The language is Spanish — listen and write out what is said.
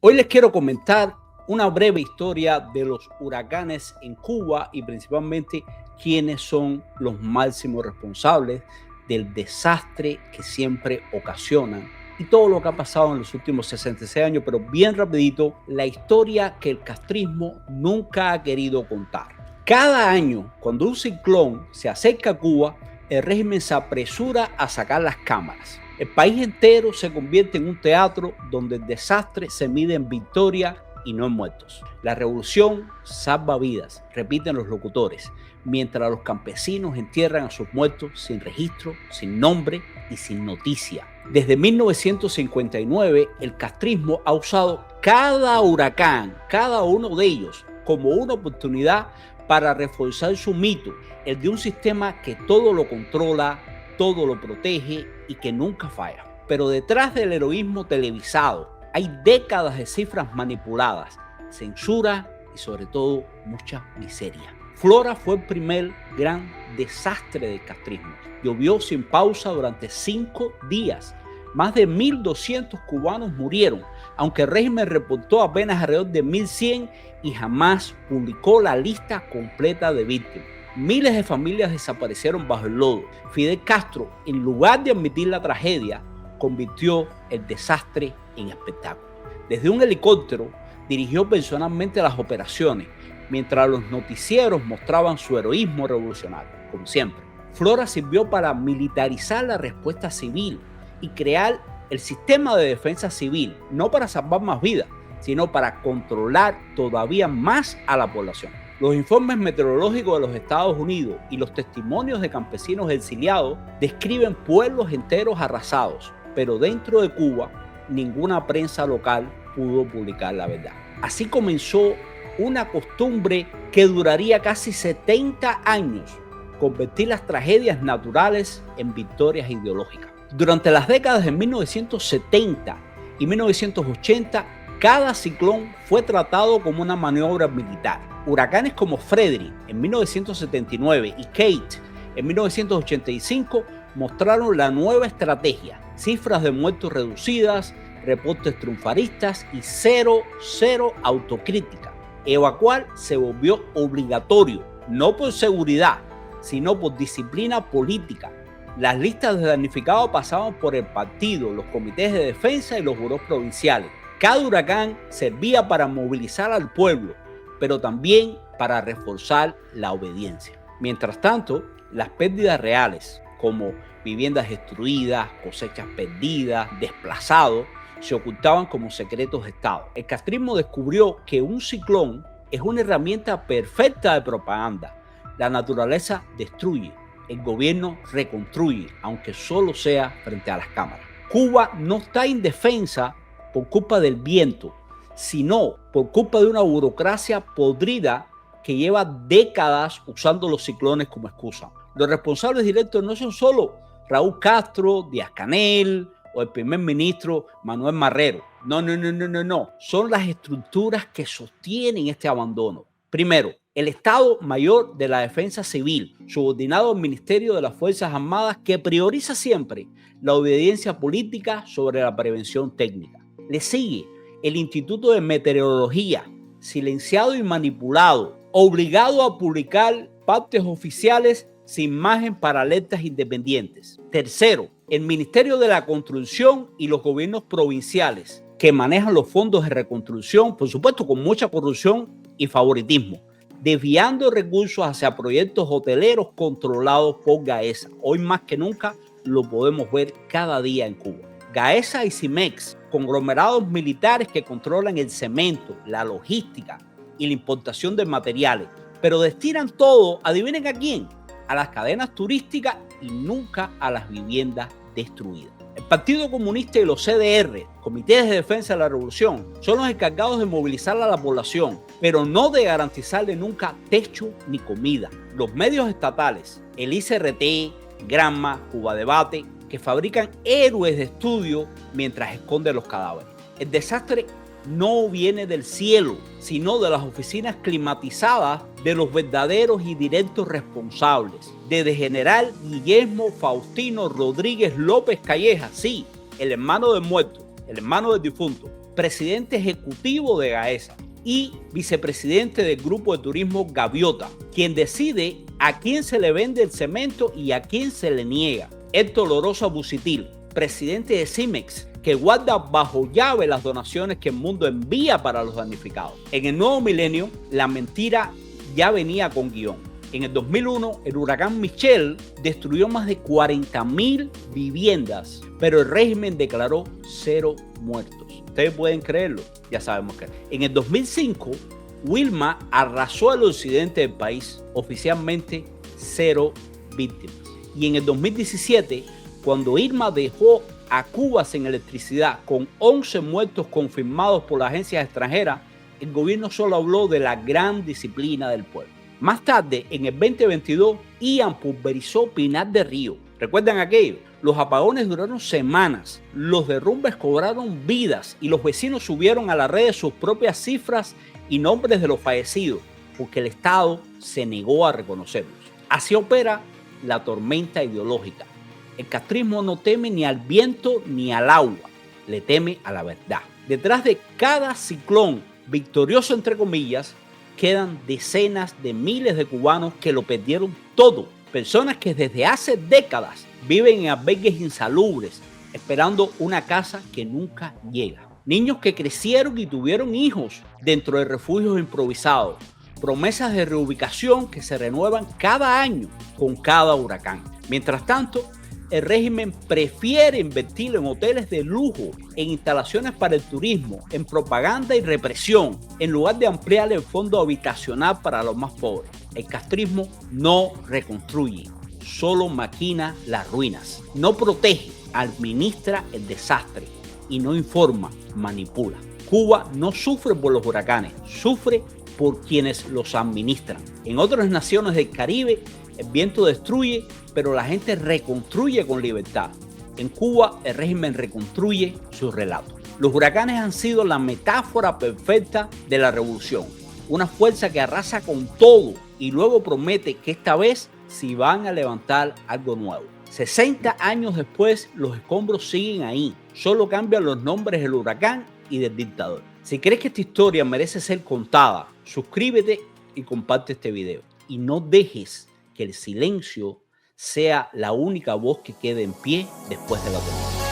Hoy les quiero comentar una breve historia de los huracanes en Cuba y principalmente quiénes son los máximos responsables del desastre que siempre ocasionan y todo lo que ha pasado en los últimos 66 años, pero bien rapidito, la historia que el castrismo nunca ha querido contar. Cada año, cuando un ciclón se acerca a Cuba, el régimen se apresura a sacar las cámaras. El país entero se convierte en un teatro donde el desastre se mide en victoria y no en muertos. La revolución salva vidas, repiten los locutores, mientras los campesinos entierran a sus muertos sin registro, sin nombre y sin noticia. Desde 1959, el castrismo ha usado cada huracán, cada uno de ellos, como una oportunidad para reforzar su mito, el de un sistema que todo lo controla, todo lo protege y que nunca falla. Pero detrás del heroísmo televisado hay décadas de cifras manipuladas, censura y sobre todo mucha miseria. Flora fue el primer gran desastre del castrismo. Llovió sin pausa durante 5 días. Más de 1.200 cubanos murieron, aunque el régimen reportó apenas alrededor de 1.100 y jamás publicó la lista completa de víctimas. Miles de familias desaparecieron bajo el lodo. Fidel Castro, en lugar de admitir la tragedia, convirtió el desastre en espectáculo. Desde un helicóptero dirigió personalmente las operaciones, mientras los noticieros mostraban su heroísmo revolucionario, como siempre. Flora sirvió para militarizar la respuesta civil y crear el sistema de defensa civil, no para salvar más vidas, sino para controlar todavía más a la población. Los informes meteorológicos de los Estados Unidos y los testimonios de campesinos exiliados describen pueblos enteros arrasados, pero dentro de Cuba ninguna prensa local pudo publicar la verdad. Así comenzó una costumbre que duraría casi 70 años, convertir las tragedias naturales en victorias ideológicas. Durante las décadas de 1970 y 1980, cada ciclón fue tratado como una maniobra militar. Huracanes como Frederick en 1979 y Kate en 1985 mostraron la nueva estrategia, cifras de muertos reducidas, reportes triunfalistas y cero autocrítica. Evacuar se volvió obligatorio, no por seguridad, sino por disciplina política. Las listas de damnificados pasaban por el partido, los comités de defensa y los burós provinciales. Cada huracán servía para movilizar al pueblo, pero también para reforzar la obediencia. Mientras tanto, las pérdidas reales, como viviendas destruidas, cosechas perdidas, desplazados, se ocultaban como secretos de Estado. El castrismo descubrió que un ciclón es una herramienta perfecta de propaganda. La naturaleza destruye, el gobierno reconstruye, aunque solo sea frente a las cámaras. Cuba no está indefensa por culpa del viento, sino por culpa de una burocracia podrida que lleva décadas usando los ciclones como excusa. Los responsables directos no son solo Raúl Castro, Díaz-Canel o el primer ministro Manuel Marrero. No. Son las estructuras que sostienen este abandono. Primero, el Estado Mayor de la Defensa Civil, subordinado al Ministerio de las Fuerzas Armadas, que prioriza siempre la obediencia política sobre la prevención técnica. Le sigue el Instituto de Meteorología, silenciado y manipulado, obligado a publicar partes oficiales sin margen para alertas independientes. Tercero, el Ministerio de la Construcción y los gobiernos provinciales, que manejan los fondos de reconstrucción, por supuesto con mucha corrupción y favoritismo, desviando recursos hacia proyectos hoteleros controlados por Gaesa. Hoy más que nunca lo podemos ver cada día en Cuba. Gaesa y Cimex, conglomerados militares que controlan el cemento, la logística y la importación de materiales, pero destinan todo, adivinen a quién, a las cadenas turísticas y nunca a las viviendas destruidas. El Partido Comunista y los CDR, Comités de Defensa de la Revolución, son los encargados de movilizar a la población, pero no de garantizarle nunca techo ni comida. Los medios estatales, el ICRT, Granma, Cuba Debate, que fabrican héroes de estudio mientras esconden los cadáveres. El desastre no viene del cielo, sino de las oficinas climatizadas de los verdaderos y directos responsables, desde general Guillermo Faustino Rodríguez López Calleja, sí, el hermano del muerto, el hermano del difunto, presidente ejecutivo de Gaesa y vicepresidente del grupo de turismo Gaviota, quien decide a quién se le vende el cemento y a quién se le niega. Héctor Lorosa Busitil, presidente de Cimex, que guarda bajo llave las donaciones que el mundo envía para los damnificados. En el nuevo milenio, la mentira ya venía con guión. En el 2001, el huracán Michelle destruyó más de 40.000 viviendas, pero el régimen declaró 0 muertos. Ustedes pueden creerlo, ya sabemos que. En el 2005, Wilma arrasó el occidente del país, oficialmente 0 víctimas. Y en el 2017, cuando Irma dejó a Cuba sin electricidad, con 11 muertos confirmados por las agencias extranjeras, el gobierno solo habló de la gran disciplina del pueblo. Más tarde, en el 2022, Ian pulverizó Pinar del Río. ¿Recuerdan aquello? Los apagones duraron semanas, los derrumbes cobraron vidas y los vecinos subieron a las redes sus propias cifras y nombres de los fallecidos, porque el Estado se negó a reconocerlos. Así opera la tormenta ideológica. El castrismo no teme ni al viento ni al agua, le teme a la verdad. Detrás de cada ciclón victorioso, entre comillas, quedan decenas de miles de cubanos que lo perdieron todo. Personas que desde hace décadas viven en albergues insalubres, esperando una casa que nunca llega. Niños que crecieron y tuvieron hijos dentro de refugios improvisados. Promesas de reubicación que se renuevan cada año con cada huracán. Mientras tanto, el régimen prefiere invertir en hoteles de lujo, en instalaciones para el turismo, en propaganda y represión, en lugar de ampliar el fondo habitacional para los más pobres. El castrismo no reconstruye, solo maquina las ruinas. No protege, administra el desastre y no informa, manipula. Cuba no sufre por los huracanes, sufre por quienes los administran. En otras naciones del Caribe, el viento destruye, pero la gente reconstruye con libertad. En Cuba, el régimen reconstruye su relato. Los huracanes han sido la metáfora perfecta de la revolución. Una fuerza que arrasa con todo y luego promete que esta vez sí van a levantar algo nuevo. 60 años después, los escombros siguen ahí. Solo cambian los nombres del huracán y del dictador. Si crees que esta historia merece ser contada, suscríbete y comparte este video. Y no dejes que el silencio sea la única voz que quede en pie después de la tormenta.